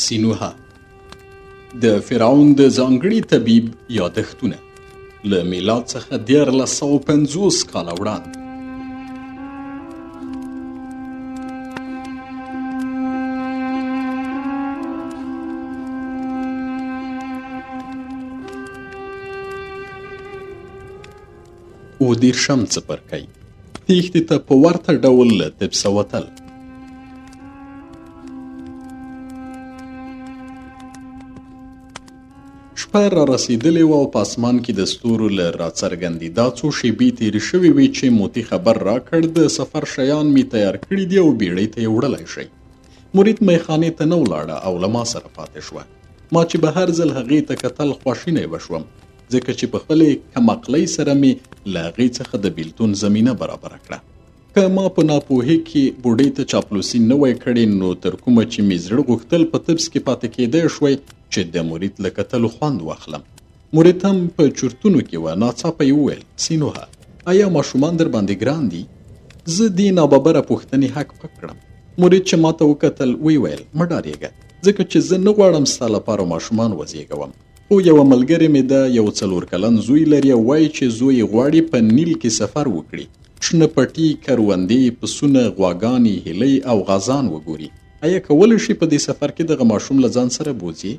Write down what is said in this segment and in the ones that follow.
سینوها د فرعون د ځانګړي طبیب یادښتونه له میلاد څخه 1450 کاله وړاندې. اووه-دېرشم څپرکی تېښتې ته په ورته ډول له طبسه وتل. شپه را رسېدلې وه او په اسمان کې د ستورو له راڅرګندېدا څو شېبې تېرې شوې وې چې موتی خبر راکړ د سفر شیان مې تیار کړي دي او بیړۍ ته یې وړلی شئ. مرید میخانې ته نه ولاړه او له ما سره پاتې شوه. ما چې به هر ځل هغې ته کتل خواشینی وشوم، ځکه چې په خپلې کمعقلۍ سره مې له هغې څخه د بیلتون زمینه برابره کړه. که ما په ناپوهۍ کې بوډۍ ته چاپلوسي نه وای کړې، نو تر کومه چې مې زړه غوښتل په طبس کې پاتې کېدی شوی چې د مرید له کتلو خوند واخلم. مرید هم په چورتونو کې وه. ناڅاپه یې وویل: سینوها، آیا ماشومان در باندې ګران دي؟ زه دې ناببره پوښتنې حق پک کړم. مرید چې ما ته وکتل ویې ویل: مه ډارېږه، ځکه چې زه نه غواړم ستا لپاره ماشومان وزېږوم. خو یوه ملګرې مې ده، یو 4 کلن زوی لري او وایي چې زوی یې غواړي په نیل کې سفر وکړي، شنه پټي، کروندې، پسونه، غواګانې، هیلۍ او غازان وګوري. آیا کولی شي په دې سفر کې دغه ماشوم له ځان سره بوځي؟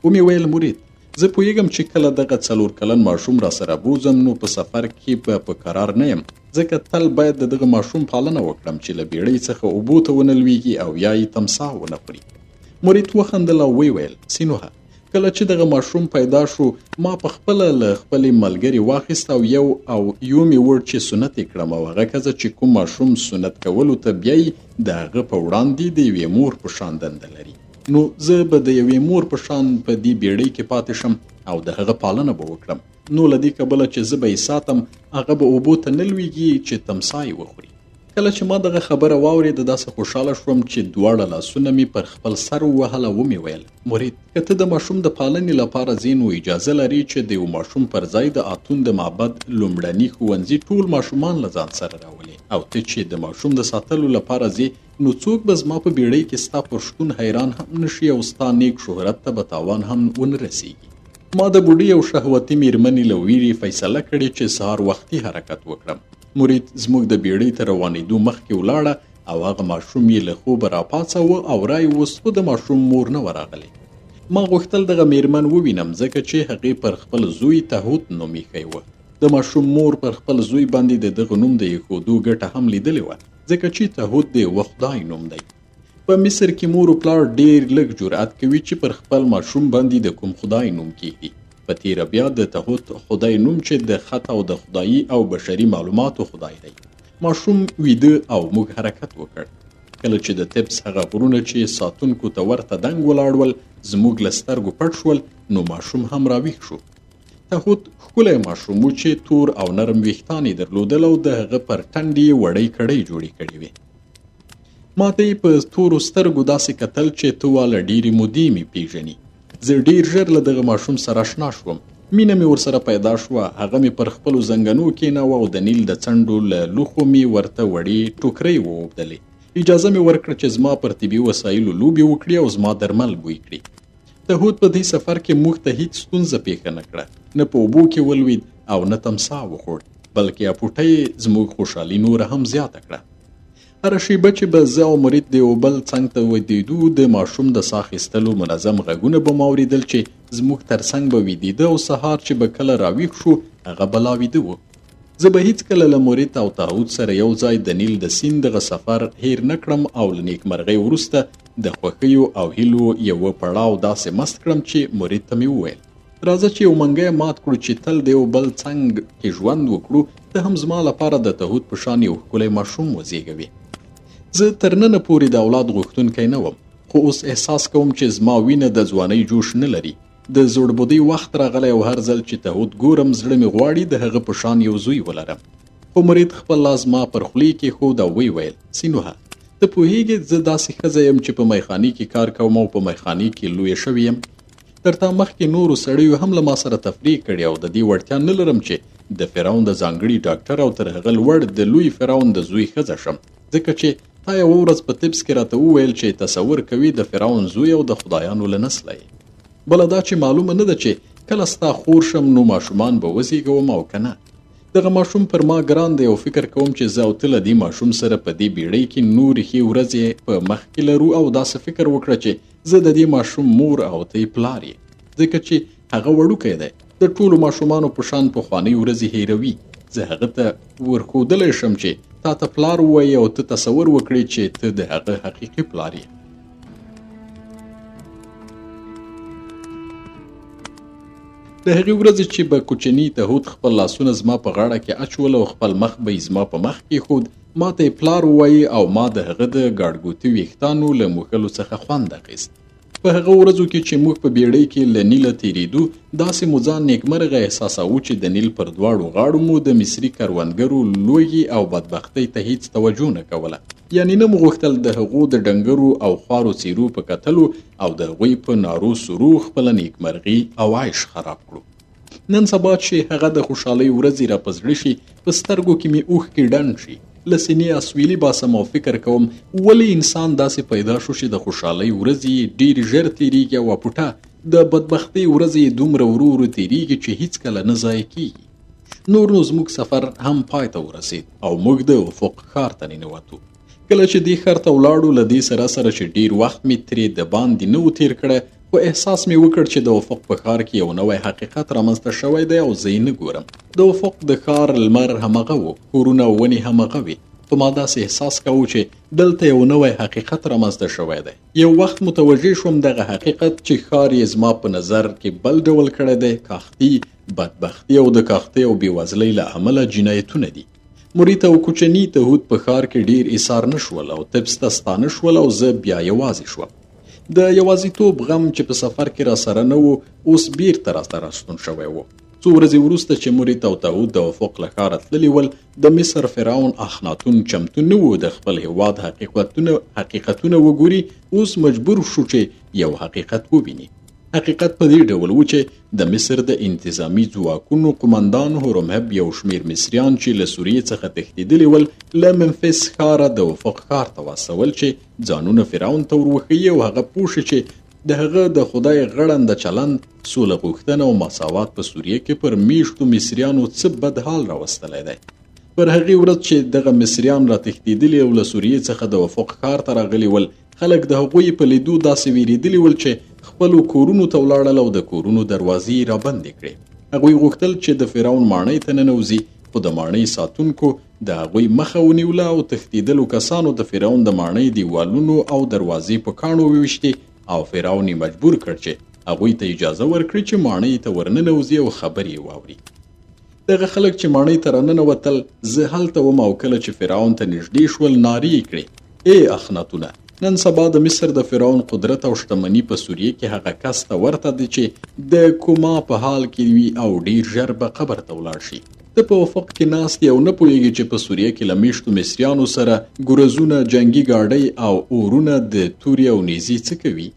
ومې ویل: مرید، زه پوهیږم چې کله دغه 4 کلن ماشوم را سره بوځم نو په سفر کې به په قرار نه یم، ځکه تل باید د دغه ماشوم پالنه وکړم چې له بیړۍ څخه اوبو ته ونه لویږي او یا یې تمساح ونه خوري. مرید وخندل او ویې ویل: سینوها، کله چې دغه ماشوم پیدا شو، ما په خپله له خپلې ملګرې واخیست او یو مې وړ چې سنت یې کړم، او هغه ښځه چې کوم ماشوم سنت کولو ته بیایي د هغه په وړاندې د یوې مور په شان دنده لري. نو زه به د یوې مور په شان په دې بیړۍ کې پاتې شم او د هغه پالنه به وکړم. نو له دې کبله چې زه به یې ساتم، هغه به اوبو ته نه لویږي چې تمساح یې وخوري. کله چې ما دغه خبره واورېده، داسې خوشحاله شوم چې دواړه لاسونه مې پر خپل سر ووهل او ومې ویل: مرید، که ته د ماشوم د پالنې لپاره ځې، نو اجازه لري چې د یو ماشوم پر ځای د اتون د معبد لومړني ښوونځي ټول ماشومان له ځان سره راولې، او ته چې د ماشوم د ساتلو لپاره ځې، نو څوک به زما په بیړۍ کې ستا پر شتون حیران هم نشي او ستا نیک شهرت ته به تاوان هم ونه رسیږي. ما د بوډۍ او شهوتي میرمنې له ویرې فیصله کړې چې سهار وختي حرکت وکړم. مرید زموږ د بیړۍ ته روانېدو مخکې ولاړه او هغه ماشوم یې له خوبه راپاڅاوه او رای وست، خو د ماشوم مور نه وه راغلې. ما غوښتل دغه میرمن ووینم، ځکه چې هغې پر خپل زوی تهوت نوم ایښی و. د ماشوم مور پر خپل زوی باندې د دغه نوم د ایښودو ګټه هم لیدلې وه، ځکه چې تهوت د یوه خدای نوم دی. په مصر کې مور و پلار ډېر لږ جرأت کوي چې پر خپل ماشوم باندې د کوم خدای نوم کیږدي. په تیره بیا د تهوت خدای نوم چې د خط او د خدایي او بشري معلوماتو خدای دی. ماشوم ویده او موږ حرکت وکړ. کله چې د طبس هغه غرونه چې ساتونکو ته ورته دنګ ولاړ ول زموږ له سترګو پټ شول، نو ماشوم هم راویښ شو. تهوت ښکلی ماشوم و چې تور او نرم ویښتان یې درلودل او د هغه پر ټنډې یې وړۍ کړۍ جوړې کړې وې. ما ته یې په تورو سترګو داسې کتل چې ته واله ډېرې مودې مې پیژني. زه ډېر ژر له دغه ماشوم سره اشنا شوم. مینه مې ورسره پیدا شوه. هغه مې پر خپلو زنګنو کېناوه او د نیل د څنډو له لوښو مې ورته وړې ټوکرۍ ووبدلې. اجازه مې ورکړه چې زما پر طبي وسایلو لوبې وکړي او زما درمل بوی کړي. تهوت په دې سفر کې موږ ته هیڅ ستونزه پیښه نه کړه، نه په اوبو کې ولوید او نه تمساح وخوړ، بلکې اپوټۍ زموږ خوشحالي نوره هم زیاته کړه. هره شیبه چې به زه او مرید د یو بل څنګ ته ودیدو، د ماشوم د ساه اخیستلو منظم غږونه به مو اورېدل چې زموږ تر څنګ به ویدېده، او سهار چې به کله راویښ شو هغه به لا ویده و. زه به هیڅکله له مرید او تهوت سره یو ځای د نیل د سیند دغه سفر هیر نه کړم، او له نیکمرغۍ وروسته د خوښیو او هیلو یوه پړاو داسې مست کړم چې مرید ته مې وویل: راځه چې یو منګی مات کړو چې تل د یو بل څنګ کې ژوند وکړو، ته هم زما لپاره د تهوت په شان یو ښکلی ماشوم وزېږوې. زه تر ننه پورې د اولاد غوښتونکی نه وم، خو اوس احساس کوم چې زما وینه د ځوانۍ جوش نه لري. د زوړبودۍ وخت راغلی او هر ځل چې تهوت ګورم زړه مې غواړي د هغه په شان یو زوی ولرم. خو مرید خپل لاس ما پر خولې کېښود او ویې ویل: سینوها، ته پوهیږې زه داسې ښځه یم چې په میخانې کې کار کوم او په میخانې کې لویه شوې یم. تر تا مخکې نورو سړیو هم له ما سره تفریح کړې او د دې وړتیا نه لرم چې د فرعون د ځانګړي ډاکټر او تر هغه لوړ د لوی فرعون د زوی ښځه شم، ځکه چې تا یوه ورځ په طبس کې راته وویل چې تصور کوي د فرعون زوی او د خدایانو له نسله یې. بله دا چې معلومه نه ده چې کله ستا خور شم نو ماشومان به وزیږوم او که نه. دغه ماشوم پر ما ګران دی او فکر کوم چې زه او ته له دې ماشوم سره په دې بیړۍ کې نورې ښې ورځې په مخ کې لرو او داسې فکر وکړه چې زه د دې ماشوم مور او ته یې پلار یې، ځکه چې هغه وړوکی دی، د ټولو ماشومانو په شان پخوانۍ ورځې هیروي. زه هغه ته ورښودلی شم چې تا ته پلار ووایي او ته تصور وکړې چې ته د هغه حقیقي پلار یې. د هغې ورځې چې به کوچني تهود خپل لاسونه زما په غاړه کې اچول او خپل مخ به یې زما په مخ کېښود، ما ته یې پلار ووایي او ما د هغه د ګاډګوتي ویښتانو له موښلو څخه خوند اخیست. په هغه ورځو کې چې موږ په بیړۍ کې له نیله تېرېدو داسې مو ځان نیکمرغه احساساوه چې د نیل پر دواړو غاړو مو د مصري کروندګرو لوږې او بدبختۍ ته هیڅ توجه نه کوله، یعنې نه مو غوښتل د هغو د ډنګرو او خوارو څیرو په کتلو او د هغوی په نارو سرو خپله نیکمرغي او عیش خراب کړو. نن سبا چې هغه د خوشحالۍ ورځې را په زړه شي په سترګو کې مې اوښکې ډنډ شي، له سینې اسویلي باسم او فکر کوم ولې انسان داسې پیدا شو چې د خوشحالۍ ورځې ډېر ژر تېرېږي او پټه د بدبختۍ ورځې دومره ورو ورو تېرېږي چې هیڅکله نه ضایع کېږي. نور نو زموږ سفر هم پای ته ورسېد او موږ د افق ښار ته ننوتو. کله چې دې ښار ته ولاړو له دې سره سره چې ډېر وخت مې ترې د باندې نه و تېر کړی، خو احساس مې وکړ چې د افق په ښار کې یو نوی حقیقت رامنځته شوی دی او زه یې نه ګورم. د افق د ښار لمر همغه و، کورونه او ونې همغه وې، خو ما داسې احساس کوو چې دلته یو نوی حقیقت رامنځته شوی دی. یو وخت متوجه شوم دغه حقیقت چې ښار یې زما په نظر کې بل ډول کړی دی، کاختي، بدبختي او د کاختۍ او بېوزلۍ له امله جنایتونه دي. مریته او کوچني تهود په ښار کې ډېر ایثار نه شول او طبس ته ستانه شول او زه بیا یوازې شوم. د یوازیتوب غم چې په سفر کې را سره نه و اوس بیرته راته راستون شوی و. څو ورځې وروسته چې مریته او تهود د افق له ښاره تللي ول، د مصر فرعون اخناتون چمتو نه و د خپل هېواد حقیقتونه وګوري. اوس مجبور شو چې یو حقیقت وویني. حقیقت په دې ډول و چې د مصر د انتظامی ځواکونو قمندان هورمهب یو شمیر مصریان چې له سوریې څخه تښتېدلي ول له منفس ښاره د افق ښار ته واستول چې ځانونه فرعون ته وروښیي او هغه پوه شي چې د هغه د خدای غړنده چلند، سوله غوښتنه او مساوات په سوریې کې پر میشتو مصریانو څه بد حال راوستلی دی. پر هغې ورځ چې دغه مصریان را تښتېدلي او له سوریې څخه د افق ښار ته راغلي ول، خلک د هغوی په لیدو داسې ویرېدلي ول چې خپلو کورونو ته ولاړل او د کورونو دروازې را بندې کړې. هغوی غوښتل چې د فرعون ماڼۍ ته ننوځي، خو د ماڼۍ ساتونکو د هغوی مخه ونیوله او تښتېدلو کسانو د فرعون د ماڼۍ دیوالونو او دروازې په کاڼو وویشتې او فرعون یې مجبور کړ چې هغوی ته اجازه ورکړي چې ماڼۍ ته ورننوځي او خبرې یې واوري. دغه خلک چې ماڼۍ ته راننوتل، زه هلته وم او کله چې فرعون ته نږدې شول نارې یې کړې: ای اخناتونه! نن سبا د مصر د فرعون قدرت او شتمني په سوریې کې هغه کس ته ورته دی چې د کوما په حال کې وي او ډیر ژر به قبر ته ولاړ شي. ته په افق کې ناست یې او نه پوهېږي چې په سوریې کې له میشتو مصریانو سره ګورزونه، جنګي ګاډۍ او اورونه د تورې او نیزې څه کوي.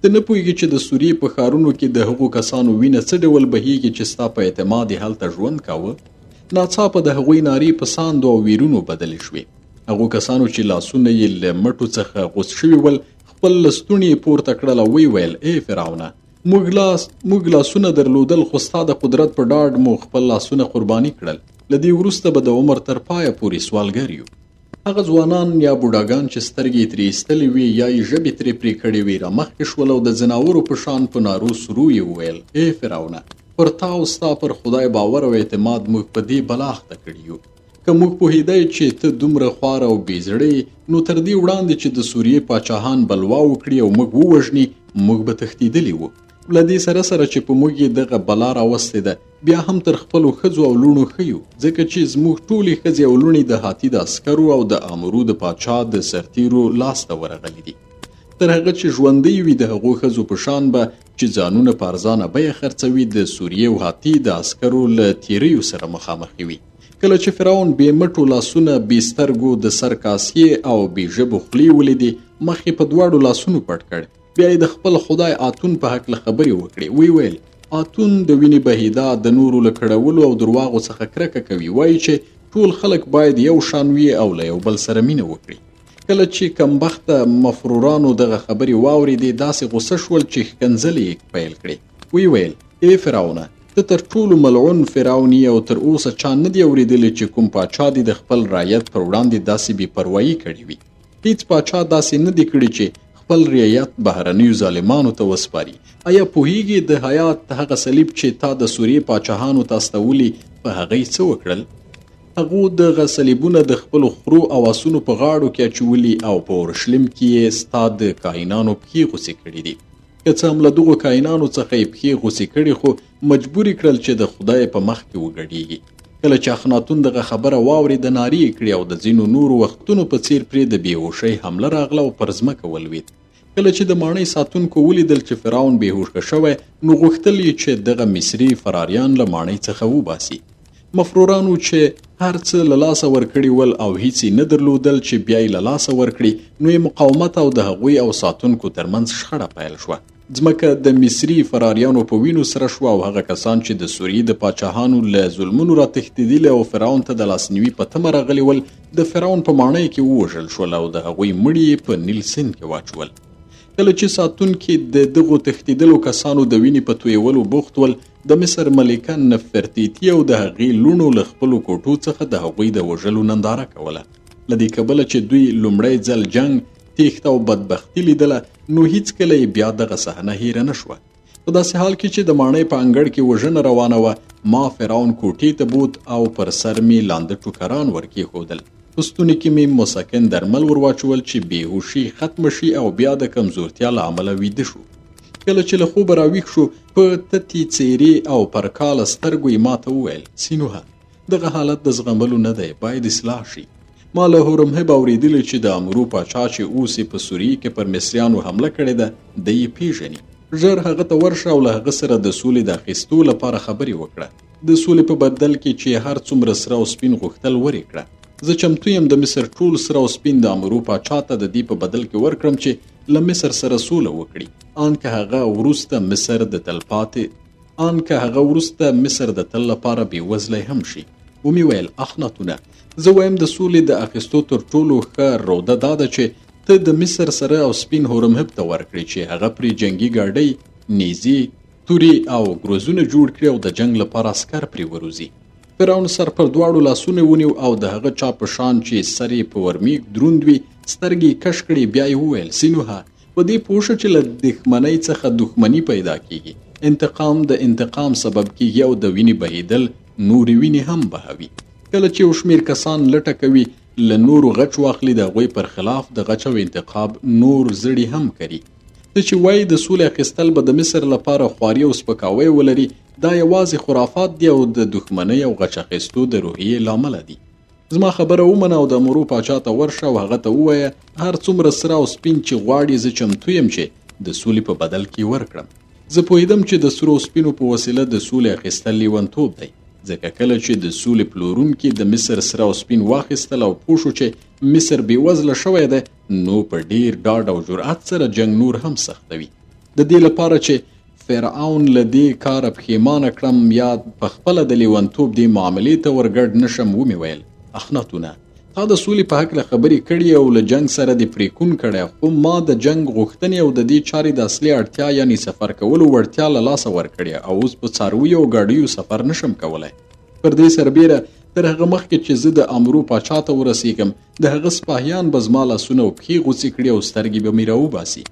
ته نه پوهېږي چې د سوریې په ښارونو کې د هغو کسانو وینه څه ډول بهیږي چې ستا په اعتماد یې هلته ژوند کاوه. ناڅاپه د هغوی نارې په ساندو او ویرونو بدلې شوې. هغو کسانو چې لاسونه یې له مټو څخه غوڅ شوي ول، خپل لستوڼي یې پورته کړل او ویې ویل: ای فرعونه! موږ لاسونه درلودل، خو ستا د قدرت په ډاډ مو خپل لاسونه قرباني کړل. له دې وروسته به د عمر تر پایه پورې سوالګر یو. هغه ځوانان یا بوډاګان چې سترګې یې ترې ایستلې وې یا یې ژبې ترې پرې کړې وې رامخکې شول او د ځناورو په شان په نارو سرو یې وویل: ای فرعونه! پر تا او ستا پر خدای باور او اعتماد موږ په دې بلاخته کړي یو. که موږ پوهېدی چې ته دومره خواره او بېزړې، نو تر دې وړاندې چې د سوریې پاچاهان بلوا وکړي او موږ ووژني، موږ به تښتېدلي وو. له دې سره سره چې په موږ یې دغه بلا راوستې ده، بیا هم تر خپلو ښځو او لوڼو ښه یو، ځکه چې زموږ ټولې ښځې او لوڼې د هاتي د عسکرو او د امرو د پاچا د سرتیرو لاسته ورغلي دي. تر هغه چې ژوندی وي د هغو ښځو په شان به چې ځانونه په ارزانه بیه خرڅوي د سوریې او هاتي د عسکرو له تیریو سره مخامخ وي. کله چې فرعون بې مټو لاسونه، بې سترګو، د سر کاسې او بې ژبو خولې ولیدې، مخ یې په دواړو لاسونو پټ کړ. بیا یې د خپل خدای آتون په هکله خبرې وکړې. ویې ویل: آتون د وینې بهیدا، د نورو له کړولو او درواغو څخه کرکه کوي. وایي چې ټول خلک باید یو شان وي او له یو بل سره مینه وکړي. کله چې کمبخته مفرورانو دغه خبرې واورېدې داسې غوسه شول چې ښکنځلې یې پیل کړې. ویې ویل ای فرعونه، ته تر ټولو ملعون فرعون یې او تر اوسه چا نه دی اورېدلی چې کوم پاچا دې د خپل رعیت پر وړاندې داسې بې پروایي کړې وي. هیڅ پاچا داسې نه دی کړي چې خپل رعیت بهرنیو ظالمانو ته وسپاري. آیا پوهیږي د حیات هغه صلیب چې تا د سوریې پاچاهانو ته استولي په هغه یې څه وکړل؟ هغو دغه صلیبونه د خپلو خرو او آسونو په غاړو کې اچولي او په اورشلیم کې یې ستا د کاهنانو پښې غوڅې کړي دي. که څه هم له دغو کاهنانو څخه یې پښې غوڅې کړي خو مجبور یې کړل چې د خدای په مخ کې وګډېږي. کله چې اخناتون دغه خبره واورېده نارې یې کړې او د ځینو نورو وختونو په څیر پرې د بېهوشۍ حمله راغله او پر ځمکه ولوېد. کله چې د ماڼۍ ساتونکو ولیدل چې فرعون بېهوشه شوی نو غوښتل یې چې دغه مصري فراریان له ماڼۍ څخه وباسي. مفرورانو چې هر څه له لاسه ورکړي ول او هیڅ یې نه درلودل چې بیا یې له لاسه ورکړي نو یې مقاومت او د هغوی او ساتونکو ترمنځ شخړه پیل شوه. ځمکه د مصري فراریانو په وینو سره شوه او هغه کسان چې د سوریې د پاچاهانو له ظلمونو راتښتېدلي او فرعون ته د لاسنیوي په تمه راغلي ول د فرعون په ماڼۍ کې ووژل شول او د هغوی مړي یې په نیل سیند کې واچول. کله چې ساتونکي د دغو تښتېدلو کسانو د وینې په تویولو بوخت ول د مصر ملکه نفرتیتي او د هغې لوڼو له خپلو کوټو څخه د هغوی د وژلو ننداره کوله. له دې کبله چې دوی لومړی ځل جنګ، تېښته او بدبختي لیدله نو هیڅکله یې بیا دغه صحنه هیره نه شوه. په داسې حال کې چې د ماڼۍ په انګړ کې وژنه روانه وه ما فرعون کوټې ته بوت او پر سر مې لانده ټوکران ورکېښودل. په ستوني کې مې مسکن درمل ورواچول چې بېهوشي ختمه شي او بیا د کمزورتیا له امله ویده شو. کله چې له خوبه راویښ شو په تتې څېرې او پر کاله سترګو یې ماته وویل سینوهه دغه حالت د زغملو نه دی، باید اصلاح شي. ما له هورمهب اورېدلي چې د امرو پاچا چې اوس یې په سوریې کې پر مصریانو حمله کړې ده دی یې پیژني. ژر هغه ته ورشه او له هغه سره د سولې د اخیستو لپاره خبرې وکړه. د سولې په بدل کې چې هر څومره سره او سپین غوښتل ورې کړه. زه چمتو یم د مصر ټول سره او سپین د امرو پاچا ته د دې په بدل کې ورکړم چې له مصر سره سوله وکړي، ان که هغه وروسته مصر د تل لپاره بېوزلی هم شي. ومې ویل اخناتونه، زه وایم د سولې د اخیستو تر ټولو ښه روده دا ده چې ته د مصر سره او سپین هورمهب ته ورکړي چې هغه پرې جنګي ګاډۍ، نیزې، تورې او ګروزونه جوړ کړي او د جنګ لپاره عسکر پرې وروزي. فرعون سر پر دواړو لاسونه ونیو او د هغه چا په شان چې سر یې په ورمیږ دروند وي سترګې کش کړې. بیا یې وویل سینوهه په دې پوه شه چې له دښمنۍ څخه دښمني پیدا کیږي. انتقام د انتقام سبب کیږي او د وینې بهیدل نورې وینې هم بهوي. کله چې یو شمېر کسان لټه کوي له نورو غچ واخلي د هغوی پر خلاف د غچ او انتقام نور زړي هم کوي. ته چې وایي د سولې اخیستل به د مصر لپاره خواري او سپکاوی ولري دا یوازې خرافات دي او د دښمنۍ او غچ اخیستو د روحیې لامله دي. زما خبره ومنه او د امرو پاچا ته ورشه او هغه ته ووایه هر څومره سره او سپین چې غواړي زه چمتو یم چې د سولې په بدل کې ورکړم. زه پوهېدم چې د سرو سپینو په وسیله د سولې اخیستل لیونتوب دی، ځکه کله چې د سولې پلورونکي د مصر سره او سپین واخیستل او پوه شو چې مصر بېوزله شوی دی نو په ډیر ډاډ او جرأت سره جنګ نور هم سختوي. د دې لپاره چې فرعون له دې کاره پښیمانه کړم یا په خپله د لیونتوب دې معاملې ته ورګډ نشم ومې ویل اخناتونه تا د سولې په هکله خبرې کړي او له جنګ سره دې پرېکون کړی، خو ما د جنګ غوښتنې او د دې چارې د اصلي اړتیا یعنی سفر کولو وړتیا له لاسه ورکړې او اوس په څارویو او ګاډیو سفر نشم کولی. پر دې سربیره تر هغه مخکې چې زه د امرو پاچا ته ورسیږم د هغه سپاهیان به زما لاسونه او پښې غوڅې کړي او سترګې به مې راوباسي.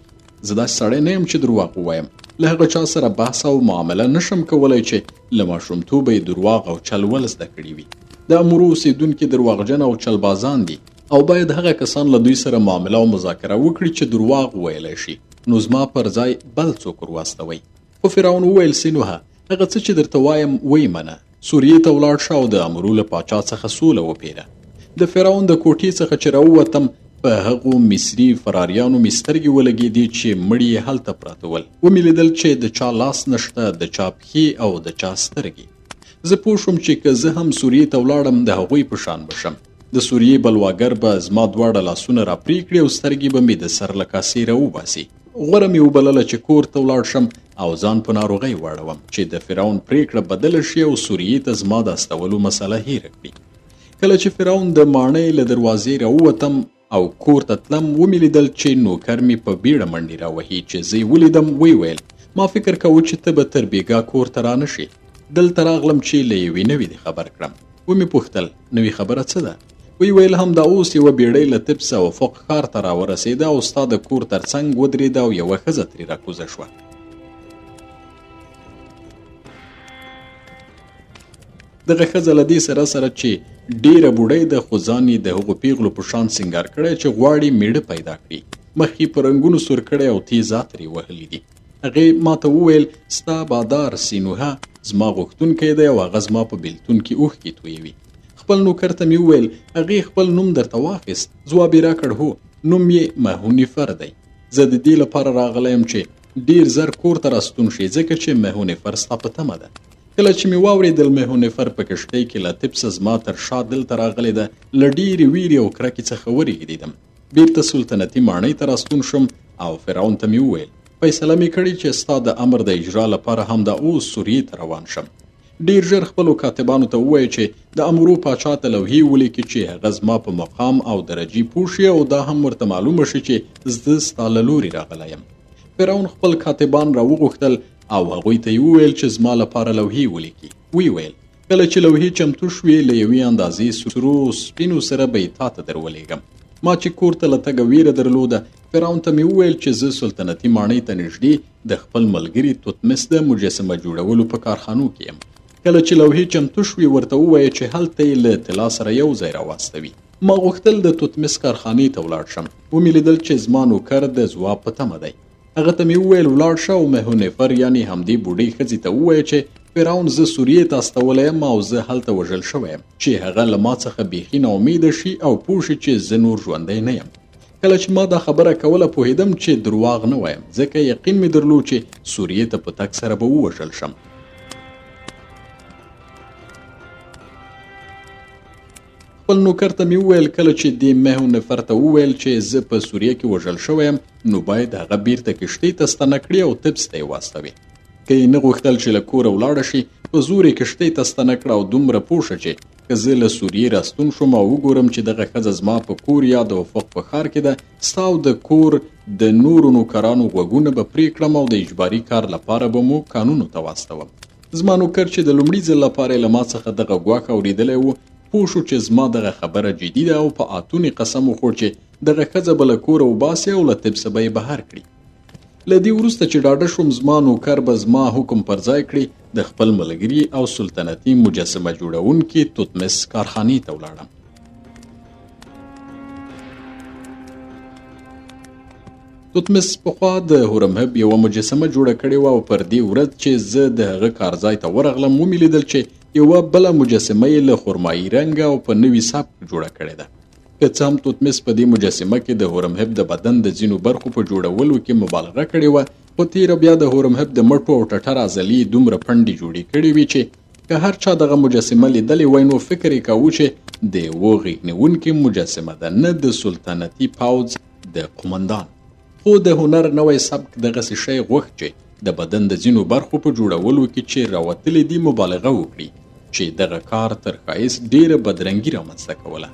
زه داسې سړی نه یم چې درواغ ووایم. له هغه چا سره بحث او معامله نشم کولی چې له ماشومتوبه یې درواغ او چل ول زده کړي وي. د امرو اوسېدونکي درواغجن او چلبازان دي او باید هغه کسان له دوی سره معامله او مذاکره وکړي چې درواغ وویلی شي، نو زما پر ځای بل څوک ورواستوئ. خو فرعون وویل سینوهه هغه څه چې درته وایم ویې منه، سوریې ته ولاړ شه او د امرو له پاچا څخه سوله وپیره. د فرعون د کوټې څخه چې راووتم په هغو مصري فراریانو مې سترګې ولګېدې چې مړي یې هلته پراته ول. ومې لیدل چې د چا لاس نشته، د چا پښې او د چا سترګې. زه پوه شوم چې که زه هم سوریې ته ولاړم د هغوی په شان بشم. د سوریې بلواګر به زما دواړه لاسونه را پرې کړي او سترګې به مې د سر له کاسې راوباسي. غوره مې وبلله چې کور ته ولاړ شم او ځان په ناروغۍ واړوم چې د فرعون پرېکړه بدله شي او سوریې ته زما د استولو مسله هیره کړي. کله چې فرعون د ماڼۍ له دروازې راووتم او کور ته تلم ومې لیدل چې نوکر مې په بیړه منډې راوهي چې زه یې ولیدم ویل ما فکر کوه چې ته به تر بیګا کور ته رانشې دلته راغلم چې له یوې نوې دې خبر کړم ومې پوښتل نوې خبره څه ده ویل همدا اوس یوه بیړۍ له طبس او افق ښار ته راورسېده او ستا د کور تر څنګ ودرېده او یوه ښځه ترې راکوزه شوه دغه ښځه له دې سره سره چې ډیره بوډۍ ده خو ځان یې د هغو پیغلو په شان سینګار کړی چې غواړي میړه پیدا کړي مخ یې په رنګونو سور کړی او تیز عطر یې وهلی دي هغې ما ته وویل ستا بادار سینوها زما غوښتونکی دی او هغه زما په بېلتون کې اوښکې تویوي خپل نوکر ته مې وویل هغې خپل نوم درته واخیست ځواب یې راکړ هو نوم یې مهونیفر دی زه د دې لپاره راغلی یم چې ډیر زر کور ته راستون شي ځکه چې مهونیفر ستا په تمه ده کله چې مې واورېدل مهونیفر په کښتۍ کې له طبس زما تر شا دلته راغلی ده له ډېرې ویرې او کرکې څخه ورېږدېدم بیرته سلطنتي ماڼۍ ته راستون شم او فرعون ته مې وویل فیصله مې کړې چې ستا د امر د اجرا لپاره همدا اوس سوریې ته روان شم ډېر ژر خپلو کاتبانو ته ووایه چې د امرو پاچا ته لوحې ولیکي چې هغه زما په مقام او درجې پوه شي او دا هم ورته معلومه شي چې زه ستا له لورې راغلی یم فرعون خپل کاتبان راوغوښتل او هغوی ته یې وویل چې زما لپاره لوحې ولیکي ویل کله چې لوحې چمتو شوې له یوې اندازې سرو سپینو سره به یې تا ته درولېږم ما چې کور ته له تګه ویره درلوده فرعون ته مې وویل چې زه سلطنتي ماڼۍ ته نږدې د خپل ملګري توتمس د مجسمه جوړولو په کارخانو کې یم کله چې لوحې چمتو شوې ورته ووایه چې هلته یې له طلا سره یو ځای راواستوي ما غوښتل د توتمس کارخانې ته ولاړ شم ومې لیدل چې زما نوکر د ځواب په تمه دی هغه ته مې وویل ولاړ شه او مهونیفر یعنې همدې بوډۍ ښځې ته ووایه چې فرعون زه سوریې ته استولی یم او زه هلته وژل شوی یم چې هغه له ما څخه بیخي ناامیده شي او پوه شي چې زه نور ژوندی نه یم کله چې ما دا خبره کوله پوهېدم چې درواغ نه وایم ځکه یقین مې درلود چې سوریې ته په تګ سره به ووژل شم خپل نوکر ته مې وویل کله چې دې مهونیفر ته وویل چې زه په سوریه کې وژل شوی یم نو باید هغه بیرته کښتۍ ته ستنه کړي او طبس ته یې واستوي که یې نه غوښتل چې له کوره ولاړه شي په زور یې کښتۍ ته ستنه کړه او دومره پوه شه چې که زه له سوریې راستون شوم او وګورم چې دغه ښځه زما په کور یا د افق په ښار کې ده ستا او د کور د نورو نوکرانو غوږونه به پرې کړم او د اجباري کار لپاره به مو کانونو ته واستوم زما نوکر چې د لومړي ځل لپاره یې له ما څخه دغه ګواښ اورېدلی و پوه شو چې زما دغه خبره جدي ده او په اتونې قسم وخوړ چې دغه ښځه به له کوره وباسي او له طبسه به یې بهر کړي له دې وروسته چې ډاډه شوم زما نوکر به زما حکم پر ځای کړي د خپل ملګري او سلطنتي مجسمه جوړونکي توتمس کارخانې ته ولاړم توتمس پخوا د هورمهب یوه مجسمه جوړه کړې وه او پر دې ورځ چې زه د هغه کارځای ته ورغلم ومې لیدل چې یوه بله مجسمه یې له خرمایي رنګه او په نوي سبک جوړه کړې ده که څه هم توتمس په دې مجسمه کې د هورمهب د بدن د ځینو برخو په جوړولو کې مبالغه کړې وه خو تیره بیا د هورمهب د مټو او ټټر عضلې دومره پنډې جوړې کړې وي چې که هر چا دغه مجسمه لیدلې وای نو فکر یې کاوه چې د یوه غېږنیونکې مجسمه ده نه د سلطنتي پوځ د قومندان خو د هنر نوی سبک دغسې شی غوښت چې د بدن د ځینو برخو په جوړولو کې چې راوتلې دي مبالغه وکړي چې دغه کار تر ښایست ډیره بدرنګي رامنځته کوله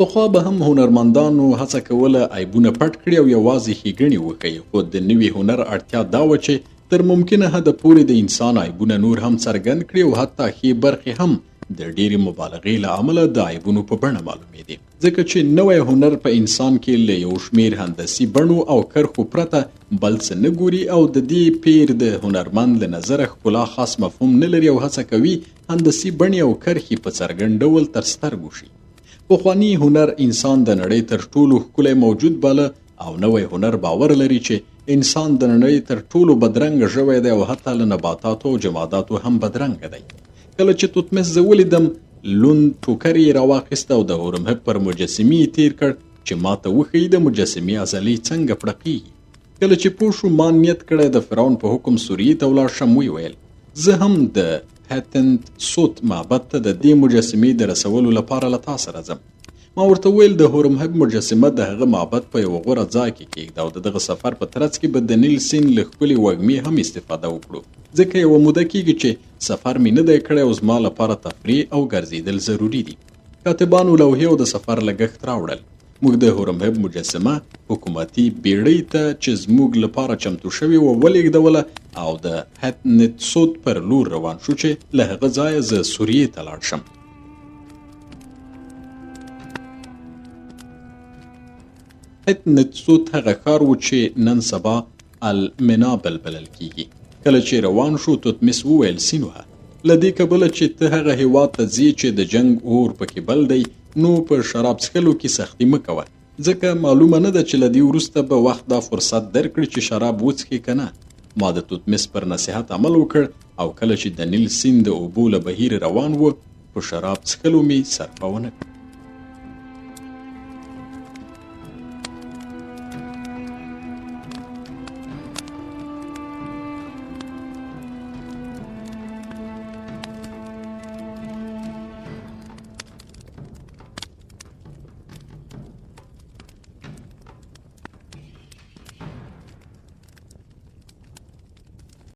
پخوا به هم هنرمندانو هڅه کوله عیبونه پټ کړي او یوازې ښېګڼې وښیي خو د نوي هنر اړتیا دا وه چې تر ممکنه حده پورې د انسان عیبونه نور هم څرګند کړي او حتی ښې برخې هم د ډېرې مبالغې له امله د عیبونو په بڼه معلومېدې ځکه چې نوی هنر په انسان کې له یو شمېر هندسي بڼو او کرښو پرته بل څه نه ګوري او د دې پیر د هنرمند له نظره ښکلا خاص مفهوم نه لري او هڅه کوي هندسي بڼې او کرښې په څرګند ډول تر سترګو شي پخواني هنر انسان د نړۍ تر ټولو ښکلی موجود باله او نوی هنر باور لري چې انسان د نړۍ تر ټولو بدرنګه ژوی دی او حتی له نباتاتو او جماداتو هم بدرنګه دی کله چې توتمس زه ولیدم لوند ټوکر یې راواخیسته او د هورمهب پر مجسمې یې تیر کړ چې ما ته وښیي د مجسمې عضلې څنګه پړقېږي کله چې پوه شو ما نیت کړی د فرعون په حکم سوریې ته ولاړ شم ویل زه هم د هتند سوت معبد ته د دې مجسمې د رسولو لپاره له تا سره ځم ما ورته ویل د هورمهب مجسمه د هغه معبد په یو غوره ځای کې کېږده او د دغه سفر په ترڅ کې به د نیل سیند له ښکلې وږمې هم استفاده وکړو، ځکه یوه موده کېږي چې سفر مې نه دی کړی او زما لپاره تفریح او ګرځېدل ضروري دي. کاتبانو لوحې او د سفر لګښت راوړل. موږ د هورمهب مجسمه حکومتي بیړۍ ته چې زموږ لپاره چمتو شوې وه ولېږدوله او د هتنتسوت پر لور روان شو چې له هغه ځایه زه سوریې ته لاړ شم. هتنتسوت هغه ښار و چې نن سبا المنابل بلل کیږي. کله چې روان شو توتمس وویل سینوهه، له دې کبله چې ته هغه هیواد ته ځې چې د جنگ اور پکې بل دی، نو په شراب څښلو کې سختي مه کوه، ځکه معلومه نه ده چې له دې وروسته به وخت دا فرصت درکړي چې شراب وڅښې که نه. ما د توتمس پر نصیحت عمل وکړ او کله چې د نیل سیند د اوبو له بهیر روان و، په شراب څښلو مې صرفه ونه کړه.